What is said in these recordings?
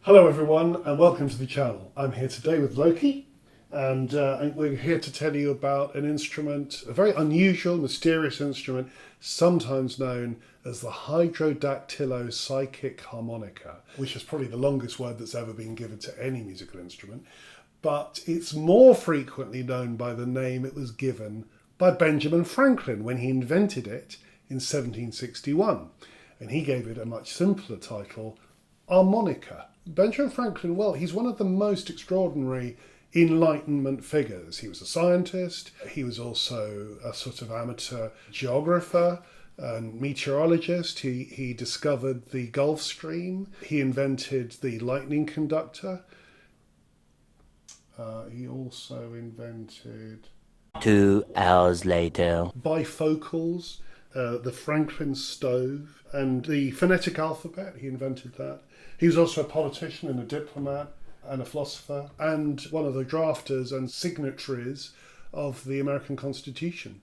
Hello everyone and welcome to the channel. I'm here today with Loki and we're here to tell you about an instrument, a very unusual, mysterious instrument, sometimes known as the Hydrodaktulopsychicharmonica, which is probably the longest word that's ever been given to any musical instrument, but it's more frequently known by the name it was given by Benjamin Franklin when he invented it in 1761, and he gave it a much simpler title, harmonica. Benjamin Franklin, well, he's one of the most extraordinary Enlightenment figures. He was a scientist, he was also a sort of amateur geographer and meteorologist. He discovered the Gulf Stream, he invented the lightning conductor, he also invented 2 hours later bifocals, the Franklin stove, and the phonetic alphabet. He invented that. He was also a politician and a diplomat and a philosopher and one of the drafters and signatories of the American Constitution.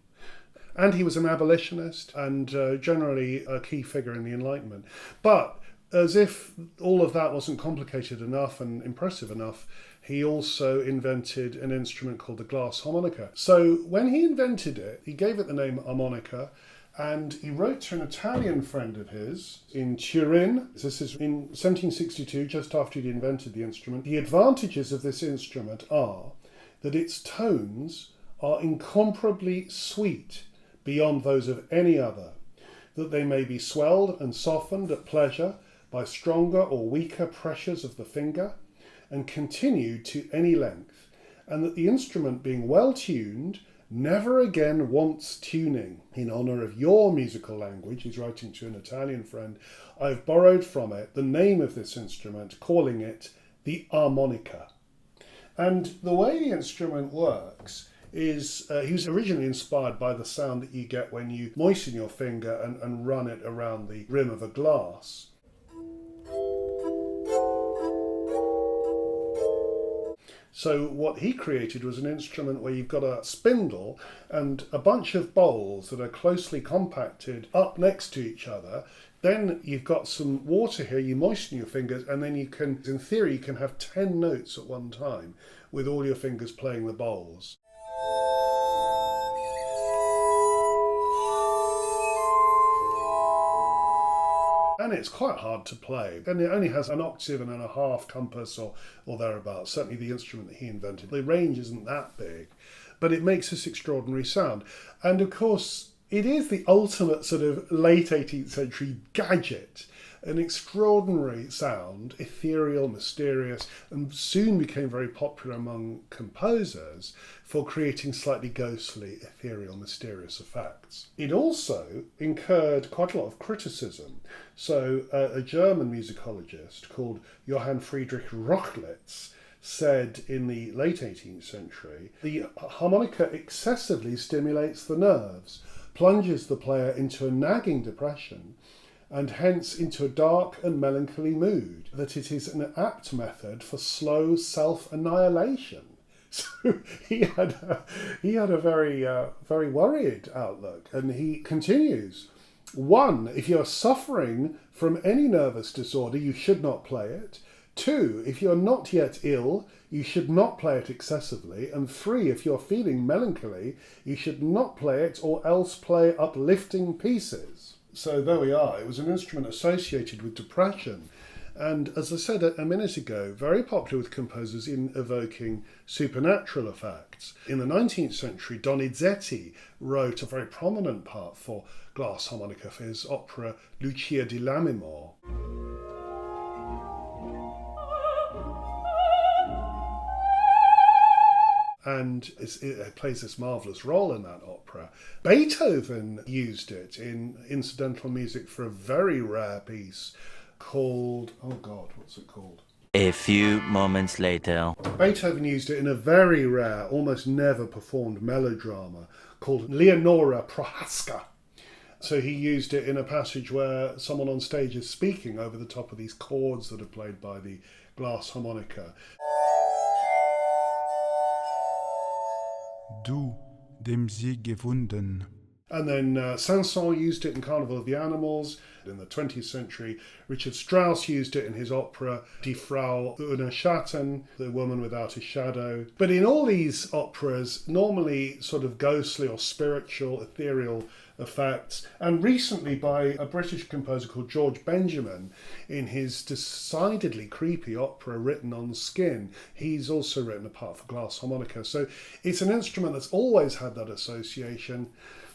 And he was an abolitionist and generally a key figure in the Enlightenment. But as if all of that wasn't complicated enough and impressive enough, he also invented an instrument called the glass harmonica. So when he invented it, he gave it the name harmonica, and he wrote to an Italian friend of his in Turin. This is in 1762, just after he'd invented the instrument. The advantages of this instrument are that its tones are incomparably sweet beyond those of any other, that they may be swelled and softened at pleasure by stronger or weaker pressures of the finger, and continued to any length, and that the instrument being well tuned never again wants tuning. In honour of your musical language, he's writing to an Italian friend, I've borrowed from it the name of this instrument, calling it the harmonica. And the way the instrument works is, he was originally inspired by the sound that you get when you moisten your finger and run it around the rim of a glass. So what he created was an instrument where you've got a spindle and a bunch of bowls that are closely compacted up next to each other. Then you've got some water here, you moisten your fingers, and then you can, in theory, you can have 10 notes at one time with all your fingers playing the bowls. And it's quite hard to play. And it only has an octave and a half compass or thereabouts, certainly the instrument that he invented. The range isn't that big, but it makes this extraordinary sound. And of course, it is the ultimate sort of late 18th century gadget. An extraordinary sound, ethereal, mysterious, and soon became very popular among composers for creating slightly ghostly, ethereal, mysterious effects. It also incurred quite a lot of criticism. So a German musicologist called Johann Friedrich Rochlitz said in the late 18th century, the harmonica excessively stimulates the nerves, plunges the player into a nagging depression, and hence into a dark and melancholy mood, that it is an apt method for slow self-annihilation. So he had a very worried outlook, and he continues. 1, if you are suffering from any nervous disorder, you should not play it. 2, if you are not yet ill, you should not play it excessively. And 3, if you are feeling melancholy, you should not play it or else play uplifting pieces. So there we are. It was an instrument associated with depression. And as I said a minute ago, very popular with composers in evoking supernatural effects. In the 19th century, Donizetti wrote a very prominent part for glass harmonica for his opera Lucia di Lammermoor. And it plays this marvellous role in that opera. Beethoven used it in incidental music for a very rare piece called, oh God, what's it called? A few moments later. Beethoven used it in a very rare, almost never performed melodrama called Leonora Prohaska. So he used it in a passage where someone on stage is speaking over the top of these chords that are played by the glass harmonica. Du, dem sie gewunden. And then Saint-Saëns used it in Carnival of the Animals. In the 20th century, Richard Strauss used it in his opera Die Frau ohne Schatten, The Woman Without a Shadow. But in all these operas, normally sort of ghostly or spiritual, ethereal effects, and recently by a British composer called George Benjamin in his decidedly creepy opera Written on Skin. He's also written a part for Glass Harmonica. So it's an instrument that's always had that association.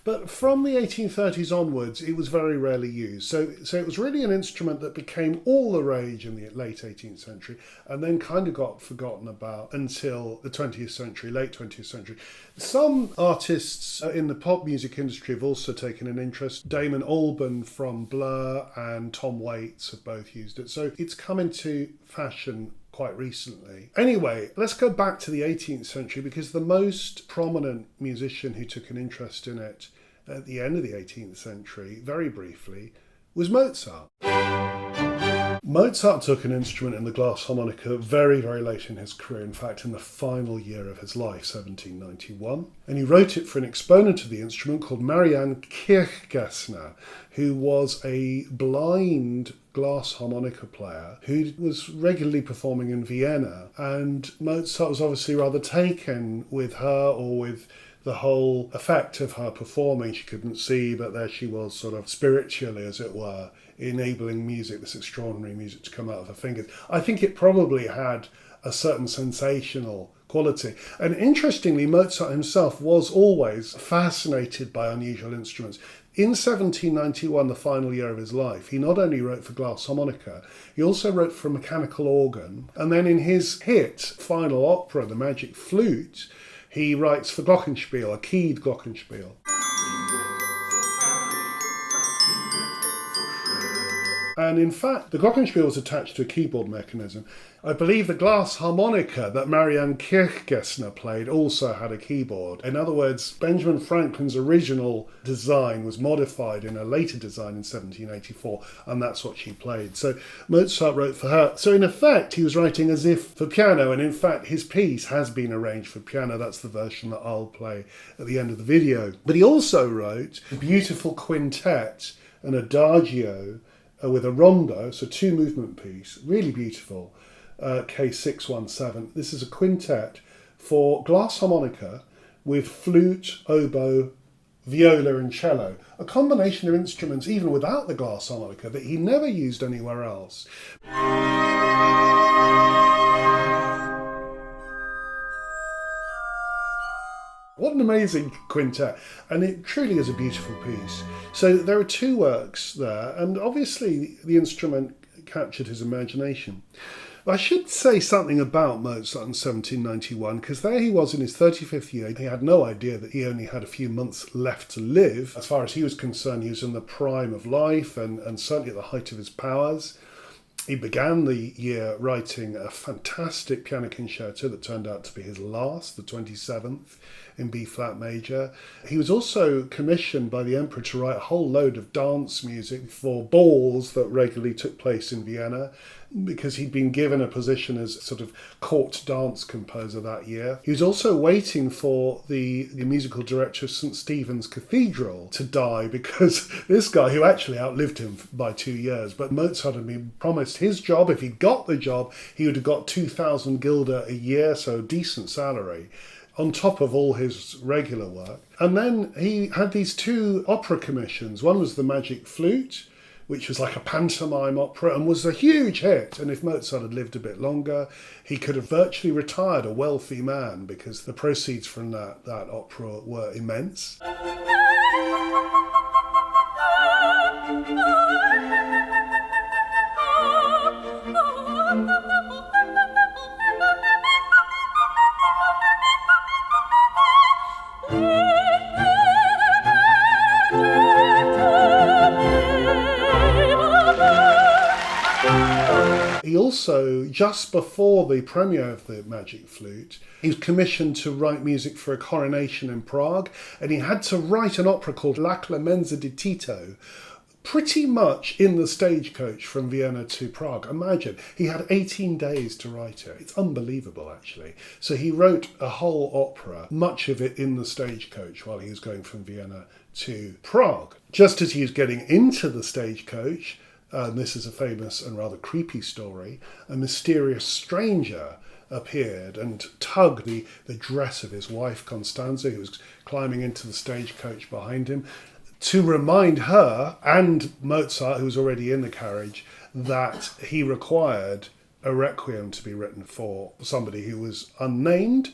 But from the 1830s onwards, it was very rarely used. So it was really an instrument that became all the rage in the late 18th century and then kind of got forgotten about until the 20th century, late 20th century. Some artists in the pop music industry have also taken an interest. Damon Albarn from Blur and Tom Waits have both used it. So it's come into fashion quite recently. Anyway, let's go back to the 18th century because the most prominent musician who took an interest in it at the end of the 18th century, very briefly, was Mozart. Mozart took an instrument in the glass harmonica very, very late in his career, in fact in the final year of his life, 1791, and he wrote it for an exponent of the instrument called Marianne Kirchgessner, who was a blind glass harmonica player who was regularly performing in Vienna, and Mozart was obviously rather taken with her or with the whole effect of her performing. She couldn't see, but there she was, sort of spiritually, as it were, enabling music, this extraordinary music, to come out of her fingers. I think it probably had a certain sensational quality. And interestingly, Mozart himself was always fascinated by unusual instruments. In 1791, the final year of his life, he not only wrote for glass harmonica, he also wrote for a mechanical organ. And then in his hit final opera, The Magic Flute, he writes for glockenspiel, a keyed glockenspiel. And in fact, the glockenspiel was attached to a keyboard mechanism. I believe the glass harmonica that Marianne Kirchgessner played also had a keyboard. In other words, Benjamin Franklin's original design was modified in a later design in 1784, and that's what she played. So Mozart wrote for her. So in effect, he was writing as if for piano, and in fact, his piece has been arranged for piano. That's the version that I'll play at the end of the video. But he also wrote a beautiful quintet, an Adagio, with a rondo, so two movement piece, really beautiful, K617. This is a quintet for glass harmonica with flute, oboe, viola and cello, a combination of instruments even without the glass harmonica that he never used anywhere else. What an amazing quintet, and it truly is a beautiful piece. So there are two works there, and obviously the instrument captured his imagination. I should say something about Mozart in 1791, because there he was in his 35th year. He had no idea that he only had a few months left to live. As far as he was concerned, he was in the prime of life and certainly at the height of his powers. He began the year writing a fantastic piano concerto that turned out to be his last, the 27th, in B-flat major. He was also commissioned by the emperor to write a whole load of dance music for balls that regularly took place in Vienna, because he'd been given a position as sort of court dance composer that year. He was also waiting for the musical director of St. Stephen's Cathedral to die, because this guy, who actually outlived him by 2 years, but Mozart had been promised his job. If he'd got the job, he would have got 2,000 guilder a year, so a decent salary, on top of all his regular work. And then he had these two opera commissions. One was The Magic Flute, which was like a pantomime opera and was a huge hit. And if Mozart had lived a bit longer, he could have virtually retired a wealthy man, because the proceeds from that opera were immense. He also, just before the premiere of the Magic Flute, he was commissioned to write music for a coronation in Prague, and he had to write an opera called La Clemenza di Tito, pretty much in the stagecoach from Vienna to Prague. Imagine, he had 18 days to write it. It's unbelievable, actually. So he wrote a whole opera, much of it in the stagecoach while he was going from Vienna to Prague. Just as he was getting into the stagecoach, and this is a famous and rather creepy story, a mysterious stranger appeared and tugged the dress of his wife Constanza, who was climbing into the stagecoach behind him, to remind her and Mozart, who was already in the carriage, that he required a requiem to be written for somebody who was unnamed,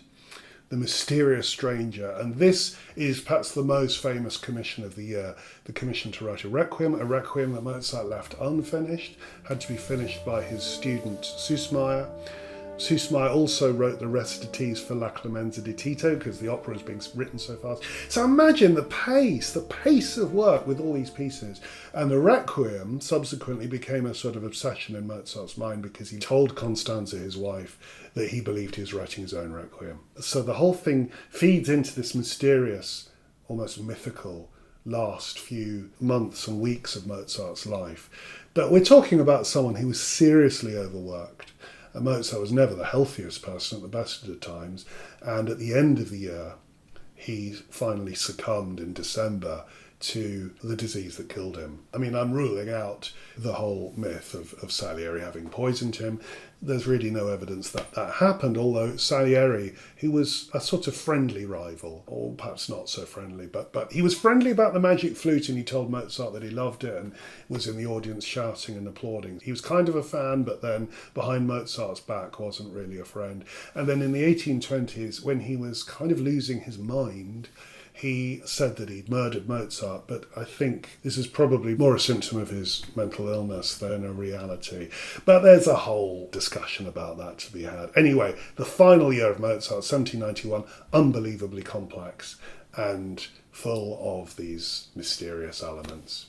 the mysterious stranger. And this is perhaps the most famous commission of the year, the commission to write a requiem that Mozart left unfinished, had to be finished by his student Süssmayr. Süssmayr also wrote the recitatives for La Clemenza di Tito because the opera was being written so fast. So imagine the pace of work with all these pieces. And the Requiem subsequently became a sort of obsession in Mozart's mind because he told Constanza, his wife, that he believed he was writing his own Requiem. So the whole thing feeds into this mysterious, almost mythical last few months and weeks of Mozart's life. But we're talking about someone who was seriously overworked. And Mozart was never the healthiest person at the best of the times. And at the end of the year, he finally succumbed in December to the disease that killed him. I mean, I'm ruling out the whole myth of Salieri having poisoned him. There's really no evidence that that happened, although Salieri, who was a sort of friendly rival, or perhaps not so friendly, but he was friendly about the Magic Flute, and he told Mozart that he loved it and was in the audience shouting and applauding. He was kind of a fan, but then behind Mozart's back wasn't really a friend. And then in the 1820s, when he was kind of losing his mind, he said that he'd murdered Mozart, but I think this is probably more a symptom of his mental illness than a reality. But there's a whole discussion about that to be had. Anyway, the final year of Mozart, 1791, unbelievably complex and full of these mysterious elements.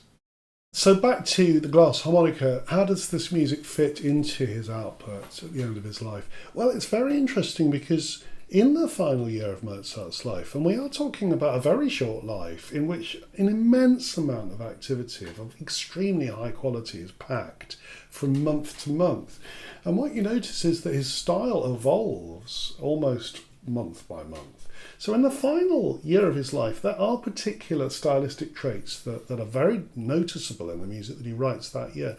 So back to the Glass Harmonica, how does this music fit into his output at the end of his life? Well, it's very interesting because in the final year of Mozart's life, and we are talking about a very short life in which an immense amount of activity of extremely high quality is packed from month to month. And what you notice is that his style evolves almost month by month. So in the final year of his life, there are particular stylistic traits that are very noticeable in the music that he writes that year.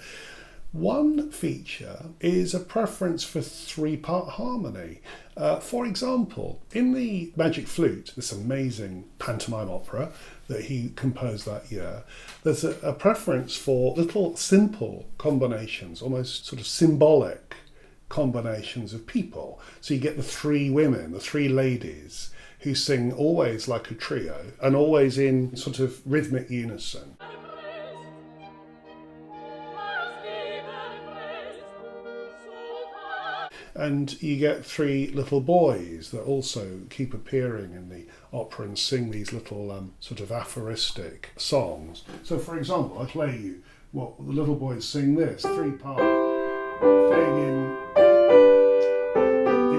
One feature is a preference for three-part harmony. For example, in the Magic Flute, this amazing pantomime opera that he composed that year, there's a preference for little simple combinations, almost sort of symbolic combinations of people. So you get the three women, the three ladies, who sing always like a trio and always in sort of rhythmic unison. And you get three little boys that also keep appearing in the opera and sing these little sort of aphoristic songs. So, for example, I play you what the little boys sing this three-part thing in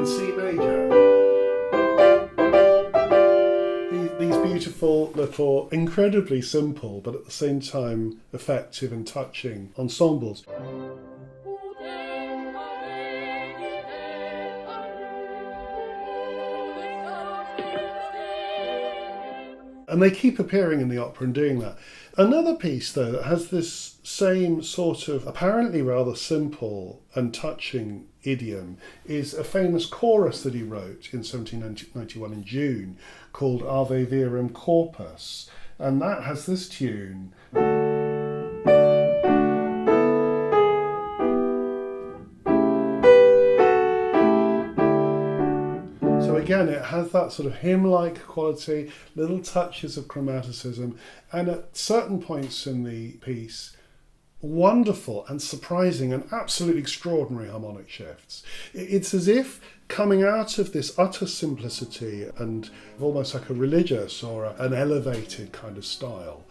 C major. These beautiful little, incredibly simple, but at the same time effective and touching ensembles. And they keep appearing in the opera and doing that. Another piece, though, that has this same sort of apparently rather simple and touching idiom is a famous chorus that he wrote in 1791 in June called Ave Verum Corpus. And that has this tune. Again, it has that sort of hymn-like quality, little touches of chromaticism, and at certain points in the piece, wonderful and surprising and absolutely extraordinary harmonic shifts. It's as if coming out of this utter simplicity and almost like a religious or an elevated kind of style,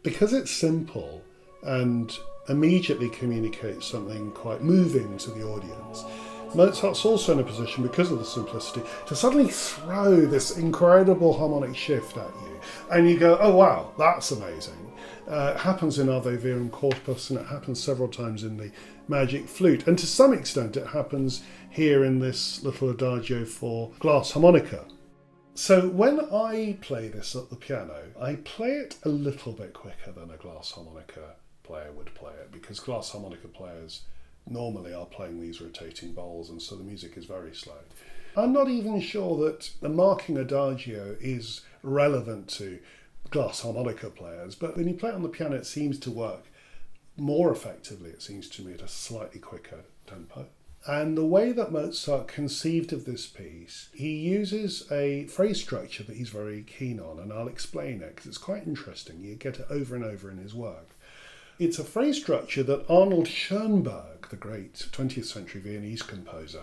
because it's simple and immediately communicates something quite moving to the audience. Mozart's also in a position, because of the simplicity, to suddenly throw this incredible harmonic shift at you. And you go, oh wow, that's amazing. It happens in Ave Verum Corpus, and it happens several times in the Magic Flute. And to some extent it happens here in this little Adagio for Glass Harmonica. So when I play this at the piano, I play it a little bit quicker than a glass harmonica player would play it, because glass harmonica players normally are playing these rotating bowls, and so the music is very slow. I'm not even sure that the marking Adagio is relevant to glass harmonica players, but when you play it on the piano it seems to work more effectively, it seems to me, at a slightly quicker tempo. And the way that Mozart conceived of this piece, he uses a phrase structure that he's very keen on, and I'll explain it because it's quite interesting. You get it over and over in his work. It's a phrase structure that Arnold Schoenberg, the great 20th century Viennese composer,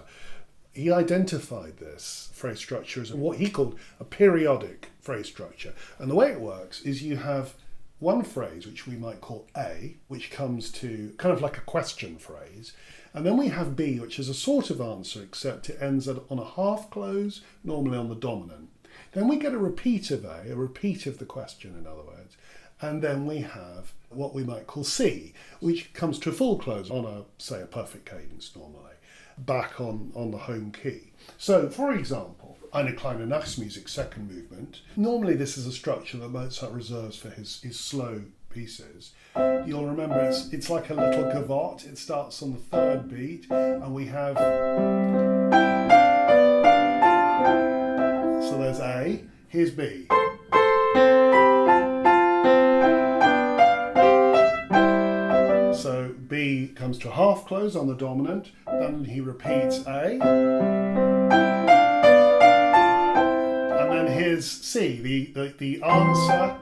he identified this phrase structure as what he called a periodic phrase structure. And the way it works is you have one phrase, which we might call A, which comes to kind of like a question phrase. And then we have B, which is a sort of answer, except it ends on a half close, normally on the dominant. Then we get a repeat of A, a repeat of the question, in other words. And then we have what we might call C, which comes to a full close on say, a perfect cadence normally, back on the home key. So, for example, Eine kleine Nachtmusik, second movement. Normally this is a structure that Mozart reserves for his slow pieces. You'll remember it's like a little gavotte. It starts on the third beat, and we have... So there's A, here's B. So B comes to a half close on the dominant, then he repeats A. And then here's C, the answer.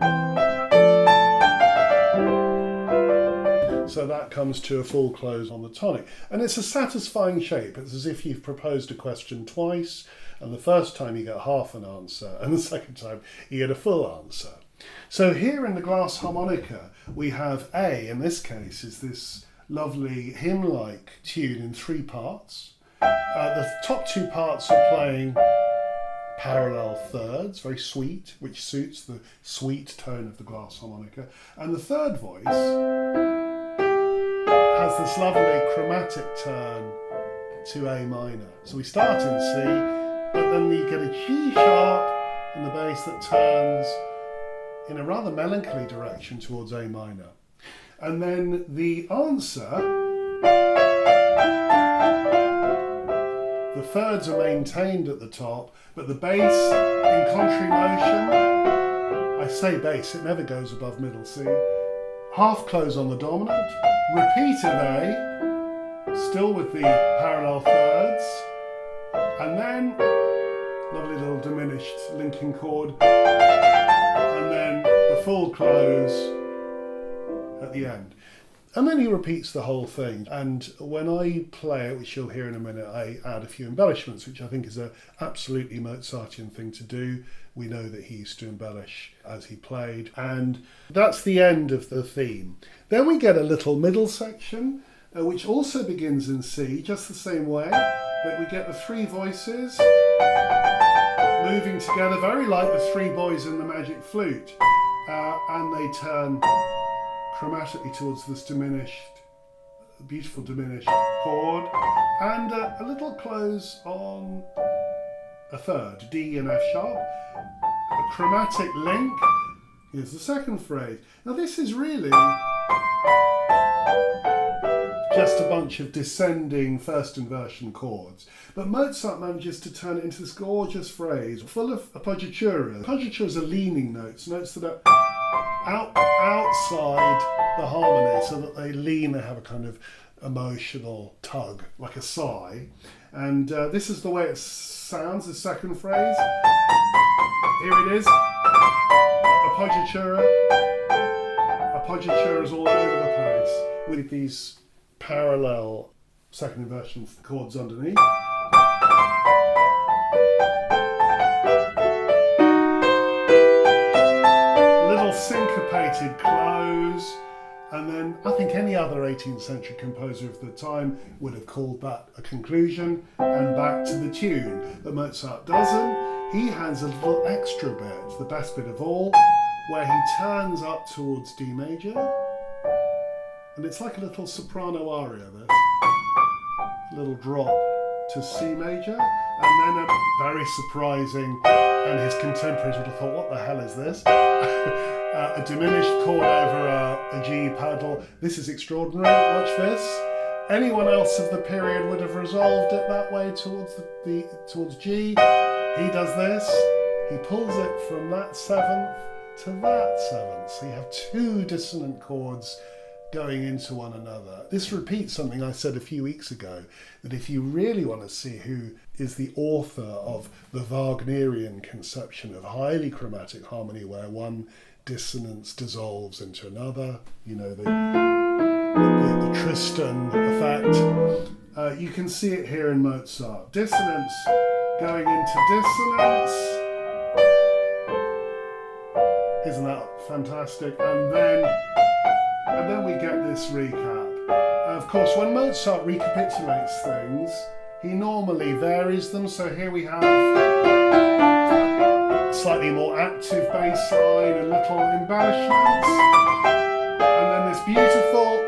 So that comes to a full close on the tonic. And it's a satisfying shape. It's as if you've proposed a question twice, and the first time you get half an answer, and the second time you get a full answer. So here in the glass harmonica, we have A, in this case, is this lovely hymn-like tune in three parts. The top two parts are playing parallel thirds, very sweet, which suits the sweet tone of the glass harmonica. And the third voice has this lovely chromatic turn to A minor. So we start in C, but then you get a G sharp in the bass that turns in a rather melancholy direction towards A minor. And then the answer, the thirds are maintained at the top, but the bass in contrary motion, I say bass, it never goes above middle C, half close on the dominant, repeat of A, still with the parallel thirds, and then lovely little diminished linking chord, and then the full close at the end. And then he repeats the whole thing. And when I play it, which you'll hear in a minute, I add a few embellishments, which I think is an absolutely Mozartian thing to do. We know that he used to embellish as he played. And that's the end of the theme. Then we get a little middle section, which also begins in C, just the same way. But we get the three voices moving together, very like the three boys in the Magic Flute. And they turn chromatically towards this beautiful diminished chord, and a little close on a third, D and F sharp, a chromatic link. Here's the second phrase. Now this is really just a bunch of descending first inversion chords, but Mozart manages to turn it into this gorgeous phrase full of appoggiatura. Appoggiaturas are leaning notes that are outside the harmony, so that they lean, they have a kind of emotional tug, like a sigh. And this is the way it sounds, the second phrase. Here it is. Appoggiatura. Appoggiaturas all over the place, with these parallel second inversion chords underneath. Syncopated close, and then I think any other 18th century composer of the time would have called that a conclusion and back to the tune. But Mozart doesn't. He has a little extra bit, the best bit of all, where he turns up towards D major, and it's like a little soprano aria, this little drop to C major, and then a very surprising, and his contemporaries would have thought, what the hell is this? A diminished chord over a G pedal. This is extraordinary. Watch this. Anyone else of the period would have resolved it that way towards towards G. He does this. He pulls it from that seventh to that seventh. So you have two dissonant chords going into one another. This repeats something I said a few weeks ago, that if you really want to see who is the author of the Wagnerian conception of highly chromatic harmony, where one dissonance dissolves into another, you know, the Tristan effect, you can see it here in Mozart. Dissonance going into dissonance. Isn't that fantastic? And then we get this recap. Of course, when Mozart recapitulates things, he normally varies them. So here we have slightly more active bass line and little embellishments. And then this beautiful,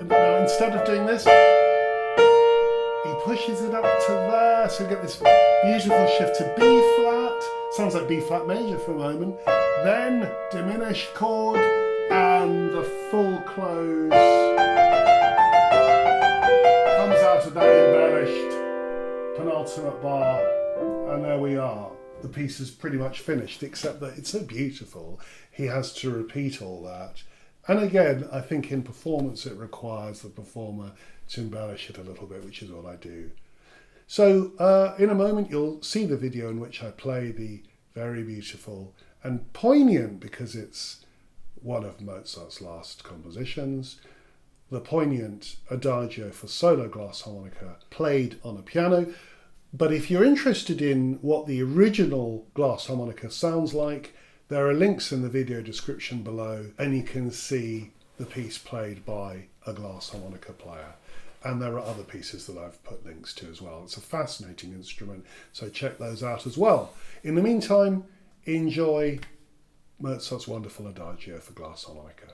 now instead of doing this, he pushes it up to there. So we get this beautiful shift to B flat. Sounds like B flat major for a moment. Then diminished chord and the full close comes out of that embellished penultimate bar, and there we are. The piece is pretty much finished, except that it's so beautiful he has to repeat all that. And again, I think in performance it requires the performer to embellish it a little bit, which is what I do. So in a moment you'll see the video in which I play the very beautiful and poignant, because it's one of Mozart's last compositions, the poignant Adagio for solo glass harmonica played on a piano. But if you're interested in what the original glass harmonica sounds like, there are links in the video description below, and you can see the piece played by a glass harmonica player. And there are other pieces that I've put links to as well. It's a fascinating instrument, so check those out as well. In the meantime, enjoy Mozart's wonderful Adagio for glass harmonica.